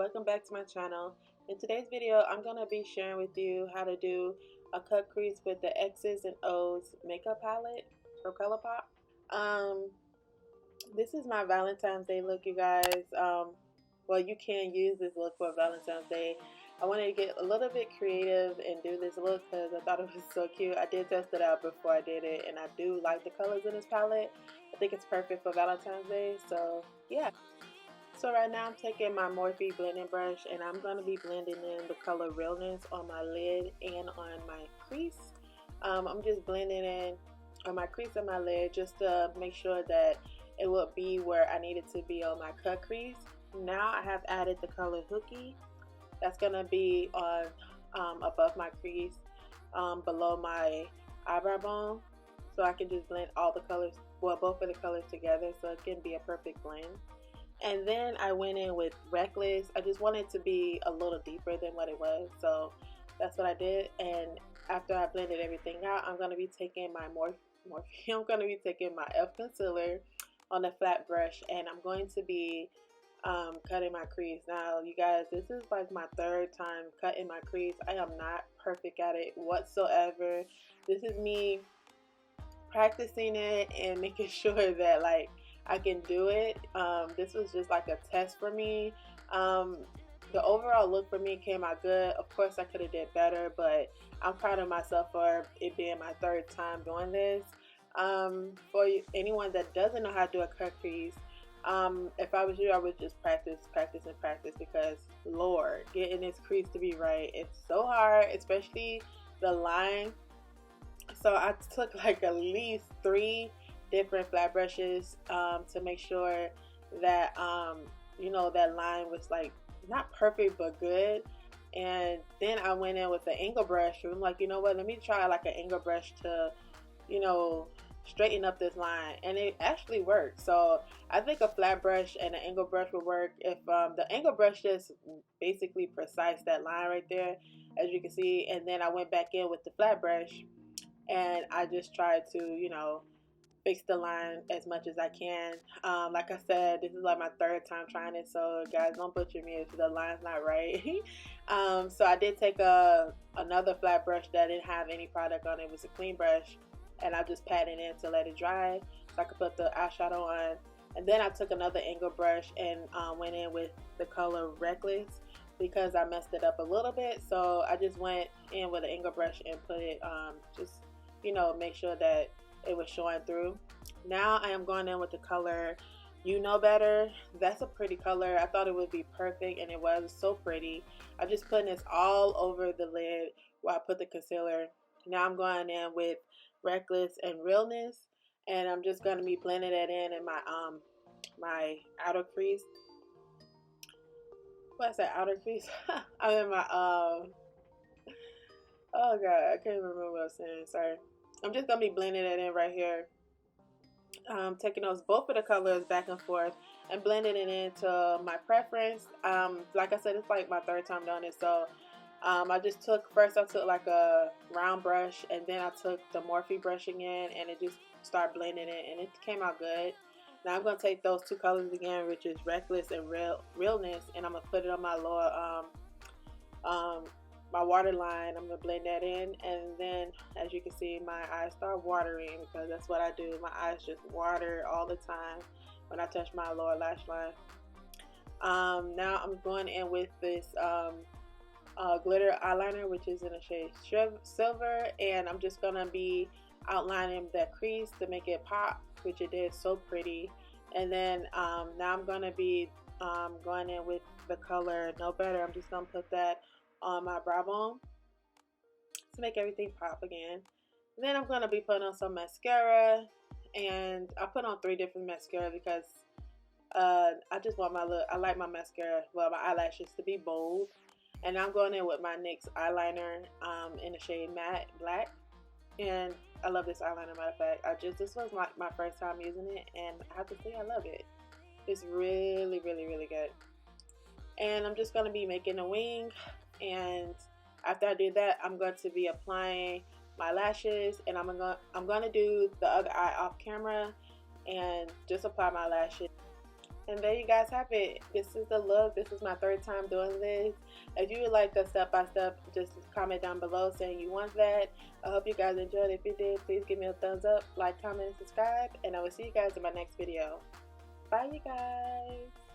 welcome back to my channel. In today's video, I'm going to be sharing with you how to do a cut crease with the X's and O's makeup palette from ColourPop. This is my Valentine's Day look, you guys. Well, you can use this look for Valentine's Day. I wanted to get a little bit creative and do this look because I thought it was so cute. I did test it out before I did it, and I do like the colors in this palette. I think it's perfect for Valentine's Day, so yeah. So right now I'm taking my Morphe blending brush and I'm going to be blending in the color Realness on my lid and on my crease. I'm just blending in on my crease and my lid just to make sure that it will be where I need it to be on my cut crease. Now I have added the color Hooky. That's going to be on above my crease, below my eyebrow bone. So I can just blend all the colors, well, both of the colors together so it can be a perfect blend. And then I went in with Reckless. I just wanted it to be a little deeper than what it was, so that's what I did. And after I blended everything out, I'm going to be taking my I'm going to be taking my e.l.f. concealer on a flat brush, and I'm going to be cutting my crease. Now, you guys, this is like my third time cutting my crease. I am not perfect at it whatsoever. This is me practicing it and making sure that like I can do it. This was just like a test for me. The overall look for me came out good. Of course I could have did better, but I'm proud of myself for it being my third time doing this. For anyone that doesn't know how to do a cut crease, if I was you, I would just practice because Lord, getting this crease to be right, it's so hard, especially the line. So I took like at least 3 different flat brushes to make sure that you know, that line was like not perfect but good. And then I went in with the angle brush. I'm like, you know what, let me try like an angle brush to, you know, straighten up this line, and it actually worked. So I think a flat brush and an angle brush would work. If the angle brush just basically precise that line right there, as you can see, and then I went back in with the flat brush and I just tried to, you know, fix the line as much as I can. Like I said, this is like my third time trying it, so guys, don't butcher me if the line's not right. So I did take another flat brush that didn't have any product on it. It was a clean brush, and I just patted it in to let it dry so I could put the eyeshadow on. And then I took another angle brush and went in with the color Reckless because I messed it up a little bit. So I just went in with an angle brush and put it, just, you know, make sure that it was showing through. Now I am going in with the color You Know Better. That's a pretty color. I thought it would be perfect, and it was so pretty. I'm just putting this all over the lid while I put the concealer. Now I'm going in with Reckless and Realness, and I'm just going to be blending that in my outer crease. What's that, outer crease? I'm in my oh god, I can't remember what I was saying. Sorry. I'm just gonna be blending it in right here. Taking those both of the colors back and forth and blending it into my preference. Like I said, it's like my third time doing it, so I just took like a round brush, and then I took the Morphe brush again, and it just started blending it, and it came out good. Now I'm gonna take those 2 colors again, which is Reckless and Realness, and I'm gonna put it on my lower my waterline. I'm gonna blend that in, and then as you can see, my eyes start watering because that's what I do. My eyes just water all the time when I touch my lower lash line. Now I'm going in with this glitter eyeliner, which is in the shade Silver, and I'm just gonna be outlining that crease to make it pop, which it did so pretty. And then now I'm gonna be going in with the color Know Better. I'm just gonna put that on my brow bone to make everything pop again. And then I'm going to be putting on some mascara, and I put on 3 different mascara because I just want my look. I like my mascara, well, my eyelashes to be bold. And I'm going in with my NYX eyeliner in the shade Matte Black, and I love this eyeliner. Matter of fact, this was my first time using it, and I have to say I love it. It's really, really, really good. And I'm just going to be making a wing, and after I do that, I'm going to be applying my lashes, and I'm going to do the other eye off camera and just apply my lashes. And there you guys have it. This is the look. This is my third time doing this. If you would like a step-by-step, just comment down below saying you want that. I hope you guys enjoyed. If you did, please give me a thumbs up, like, comment, and subscribe. And I will see you guys in my next video. Bye, you guys.